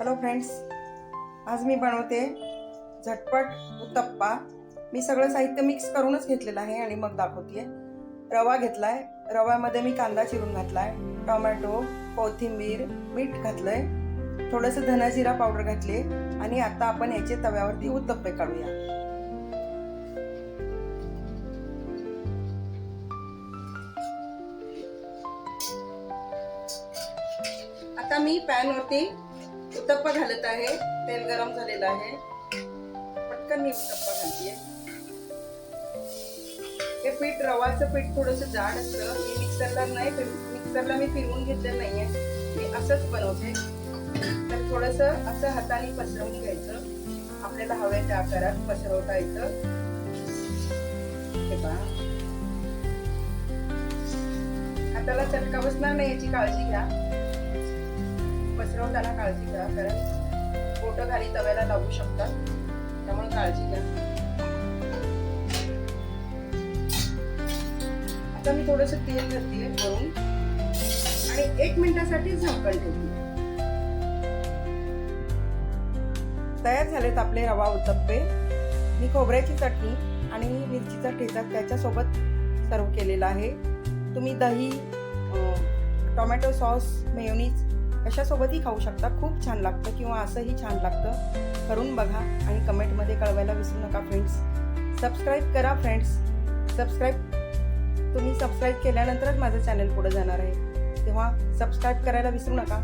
Hello friends, आज मी बनवते झटपट उत्तप्पा। मी सगळं साहित्य मिक्स करूनच घेतलेलं आहे आणि मग दाखवते। रवा घेतलाय, रव्यामध्ये मी कांदा चिरून घातलाय, टोमॅटो, कोथिंबीर, मीठ घातलंय, थोडंसं धना जिरा पावडर घातले आणि आता आपण याचे तव्यावरती उत्तप्पे काढूया। आता मी पॅन वरती उत्तप्पा घालत आहे। तेल गरम झालेलं आहे, पटकन मी उत्तप्पा घालते। हे पीठ, रवाचं पीठ थोडंसं जाड असतं। मी मिक्सरला मी फिरवून घेतलेलं नाहीये, मी असंच बनवते। तर थोडंसं असं हाताने पसरवून घ्यायचं, आपल्याला हव्या त्या आकारात पसरवता येतं। हे पहा, हाताला चटका बसणार नाही याची काळजी घ्या। पसरवताना काळजी घ्या, कारण बोटं खाली तव्याला लागू शकतात, त्यामुळे काळजी घ्या। आता मी थोडंसं तेल घालते वरून आणि 1 मिनिटासाठी झाकण ठेवते। तयार झालेत आपले रवा उत्तप्पे। मी खोबऱ्याची चटणी आणि मिरचीचा ठेचा त्याच्यासोबत सर्व केलेला आहे। तुम्ही दही, टोमॅटो सॉस, मेयोनीज कशासोबतही खाऊ शकता, खूप छान लागतं, किंवा असंही छान लागतं। करून बघा आणि कमेंटमध्ये कळवायला विसरू नका फ्रेंड्स। सबस्क्राईब करा फ्रेंड्स, तुम्ही सबस्क्राईब केल्यानंतरच माझं चॅनल पुढे जाणार आहे, तेव्हा सबस्क्राईब करायला विसरू नका।